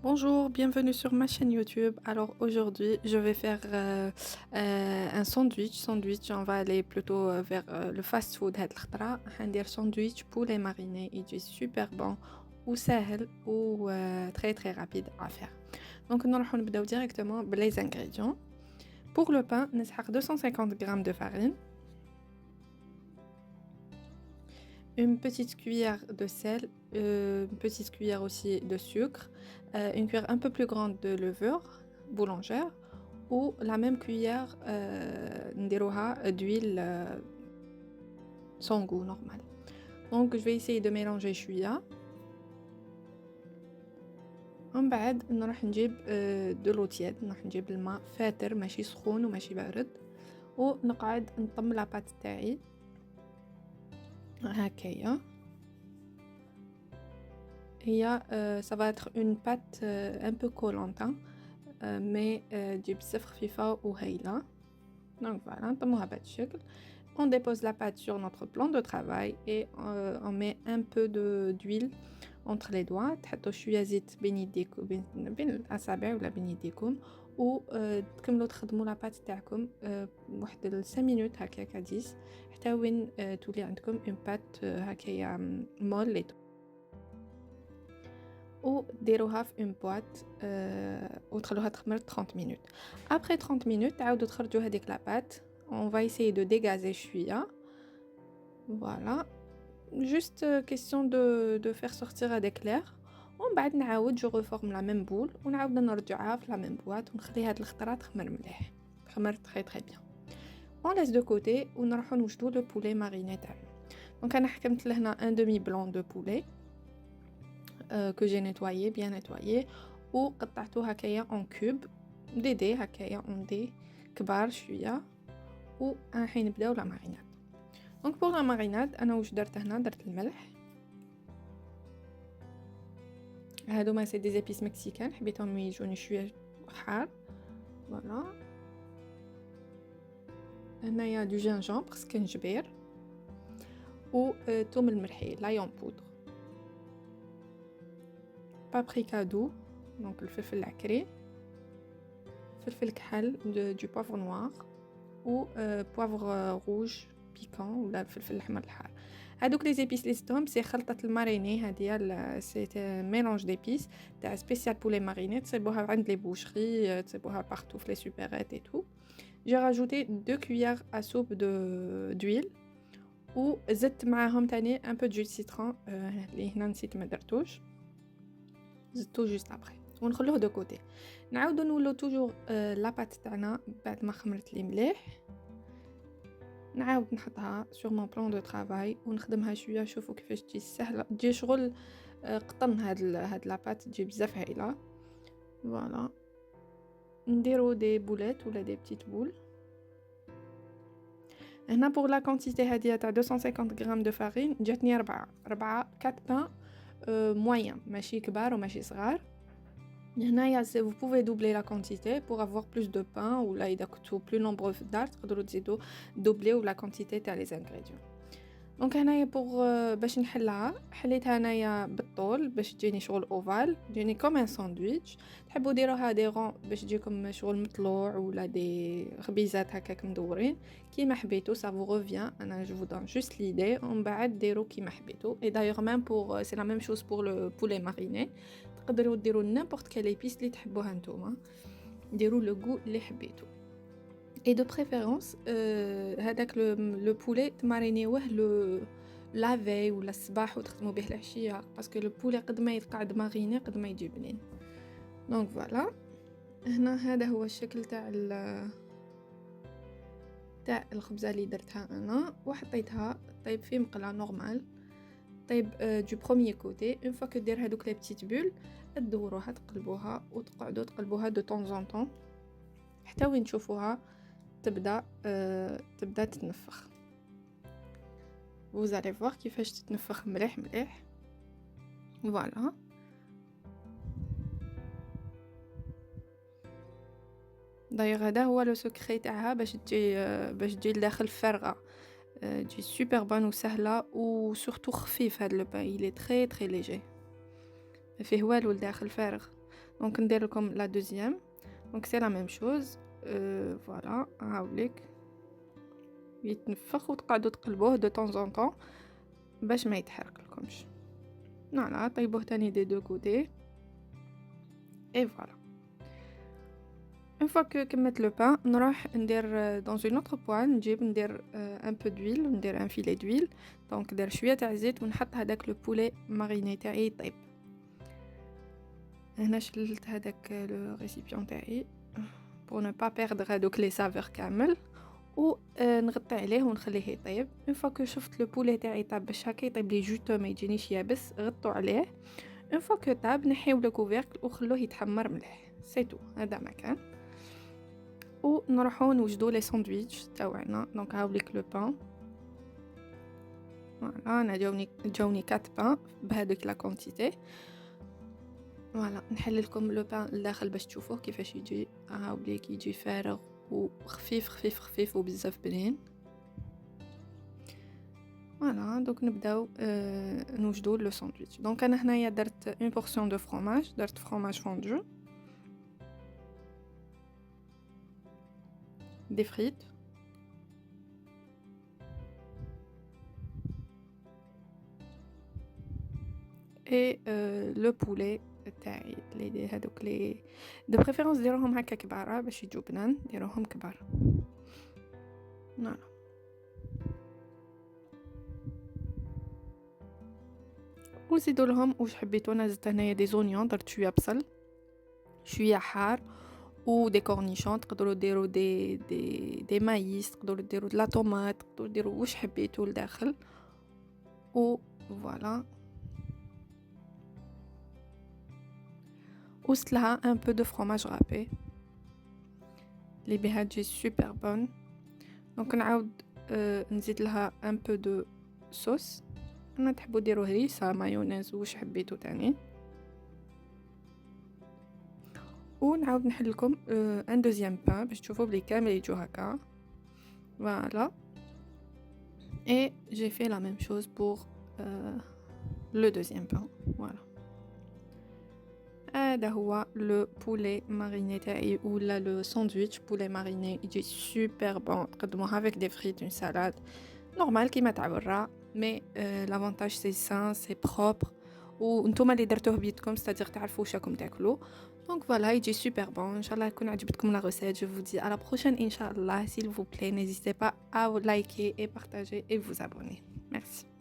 Bonjour, bienvenue sur ma chaîne YouTube. Alors aujourd'hui, je vais faire un sandwich. On va aller plutôt vers le fast-food. On va sandwich poulet mariné. Il est super bon ou sahel ou très très rapide à faire. Donc nous allons commencer directement avec les ingrédients. Pour le pain, nous avons 250 g de farine, une petite cuillère de sel, une petite cuillère aussi de sucre, une cuillère un peu plus grande de levure boulangère ou la même cuillère d'huile sans goût normal. Donc je vais essayer de mélanger شوية. ومن بعد نروح نجيب de l'eau tiède، نروح نجيب الماء فاتر ماشي سخون وماشي بارد ونقعد نطم لاباط تاعي هكايا. Ça va être une pâte un peu collante, hein, mais تجي بزاف خفيفة وهايلة. Donc voilà, نطموها بهذا الشكل. On dépose la pâte sur notre plan de travail et on met un peu d'huile entre les doigts. تحطوا شوية زيت بين يديكم بين الأصابع ولا بين يديكم وتكملوا تخدموا لا بات تاعكم واحد 5 minutes هكاك 10 حتى وين تولي عندكم اون بات هكايا مول وديروها في اون بواط وتخلوها تخمر 30 minutes. Après 30 minutes تعاودوا تخرجوا هذيك لا بات. On va essayer de dégazer شوية. Voilà. Juste question de faire sortir à d'éclair. ومن بعد نعاود جو reforme la même boule ونعاود نرجعها في la même boîte ونخلي هاد الخطرة تخمر مليح. تخمر très très bien. On laisse de côté ونروحو نوجدو le poulet mariné تاعنا. Donc انا حكمت لهنا un demi blanc de poulet que j'ai nettoyé bien nettoyé وقطعتو هكايا en cube دي هكايا en دي كبار شوية وحين نبداو لا ماريناد. دونك بور لا ماريناد انا واش درت هنا درت الملح، هادوما سي دي زيبيس مكسيكان حبيتهم يجوني شويه حار. فوالا هنايا دو جينجامبر سكنجبير و توم المرحي لايون بودر، بابريكا دو دونك الفلفل العكري، فلفل كحل دو بوافر نوار و بوافر روج بيكون ولا الفلفل الاحمر الحار. هادوك لي زيبيس لي ستوم سي خلطه الماريني هادي سي ميلونج ديبيس تاع سبيسيال بولي ماريني تصيبوها عند لي بوشري تصيبوها بارتو في لي سوبرات اي تو. جي راجوتي 2 cuillères à soupe d'huile و زدت معاهم تاني ان بو جو سيترون اللي هنا نسيت ما درتوش زدتو جوست ابري ونخلوه دو كوتي. نعاودو نولو توجور لاباط تاعنا بعد ما خمرت لي مليح، نعاود نحطها سور مون بلان دو طرافاي ونخدمها شويه. شوفوا كيفاش تجي سهله تجي شغل قطن هاد لاباط تجي بزاف هايله. فوالا نديرو دي بولات ولا دي بتيت بول. هنا بور لا كونتيتي هادي تاع 250 غرام دو فارين جاتني 4 4 بان موين ماشي كبار وماشي صغار. هنايا vous pouvez doubler la quantité pour avoir plus de pain ou là إذا كنتو plus nombreux في الدار تقدروا تزيدوا دوبليو la quantité تاع les ingrédients. دونك هنايا بوغ باش نحلها حليتها هنايا بالطول باش تجيني شغل اوفال تجيني كوم ان ساندويتش. تحبوا ديروها دي رون باش تجيكم شغل مطلوع ولا دي خبيزات هكاك مدورين كيما حبيتو ça vous revient. انا جو دون جوست ليدي ومن بعد ديروا كيما حبيتو. اي دايوغ ميم بوغ سي لا ميم شوز بور لو بولي ماريني تقدروا ديروا نيمبورط كال ايبيس اللي تحبوها نتوما ديروا لو غو اللي حبيتو. Et de préférence, هذاك le poulet تمارينيوه la veille ولا الصباح وتخدموا به العشية باسكو لو بولي قد ما يقعد ماريني قد ما يجي بنين. دونك فوالا هنا هذا هو الشكل تاع الخبزة اللي درتها انا وحطيتها طيب في مقله نورمال. طيب دو بروميير كوتي اون فوا كو دير هذوك لي بتيت بول تدوروها تقلبوها وتقعدوا تقلبوها دو طون زون طون حتى وين تشوفوها تبدا تتنفخ. vous allez voir كيفاش تتنفخ مليح مليح. فوالا دايوغ هذا هو لو سكري تاعها باش تجي لداخل فارغه تجي سوبر بون وسهله وسورتو خفيف. هذا لو بان il est très très léger فيه والو لداخل فارغ. دونك ندير لكم لا دوزيام. دونك سي لا ميم شوز. فوالا هاوليك يتنفخ وتقعدوا تقلبوه دو طون زون طون باش ما يتحرق لكمش. فوالا طيبوه تاني دي دو كوتي اي فوالا. اون فوا كو كملت لو بان نروح ندير دون اون اوتر بوال نجيب ندير ان بو دويل ندير ان فيلي دويل. دونك ندير شويه تاع زيت ونحط هذاك لو بولي ماريني تاعي يطيب. هنا شللت هذاك لو ريسيبيون تاعي pour ne pas perdre هذوك لي سافور كامل و نغطي عليه ونخليه يطيب. اون فوا كو شفت لو بولي تاعي طاب باش هكا يطيب لي جوتو ما يجينيش يابس غطوا عليه. اون فوا كو طاب نحيو لو كوفيركل وخلوه يتحمر مليح سي تو هذا ما كان. ونروحو نوجدو لي ساندويتش تاعنا. دونك هاوليك لو بان. فوالا انا جاوني 4 بان بهذيك لا كونتيتي. فوالا نحل لكم لو بان لداخل باش تشوفوه كيفاش يجي. هاوليك يجي فارغ وخفيف خفيف خفيف وبزاف بنين. فوالا دونك نبداو نوجدو لو ساندويتش. دونك انا هنايا درت اون بورسيون دو فرomage. درت فرomage فوندو des frites et le poulet تاعي اللي هذوك لي دو بريفيرونس ديروهم هكا كبار باش يجوا بنان ديروهم كبار. فوالا وزيدوا لهم واش حبيتوا. انا زدت هنايا دي زونيون درت شويه بصل شويه حار و دي كورنيشون. تقدروا ديروا دي مايس تقدروا ديروا لا طوماط تقدروا ديروا واش حبيتوا لداخل. و فوالا وزدت لها ان بو دو فرomage رابي اللي بها تجي سوبر بون. دونك نعاود نزيد لها ان بو دو صوص. انا تحبوا ديروا هريسه مايونيز واش حبيتوا تاني. ونعاود نحل لكم ان دوزيام بان باش تشوفوا بلي كامل يجوا هكا. فوالا اي جي في لا ميم شوز بور لو دوزيام بان. فوالا هذا هو لو بولي ماريني تاعي ولا لو ساندويتش بولي ماريني يجي سوبر بون. تقدموها افيك دي فريت اون سالاد نورمال كيما تاع برا مي لافونتاج سي سان سي بروبر وانتوما اللي درتوه بيدكم ستادير تعرفوا واش راكم تاكلوا. دونك فوالا يجي سوبر بون. ان شاء الله يكون عجبتكم لا ريسيت. جو vous dis à la prochaine ان شاء الله. s'il vous plaît n'hésitez pas à liker et partager et vous abonner. Merci.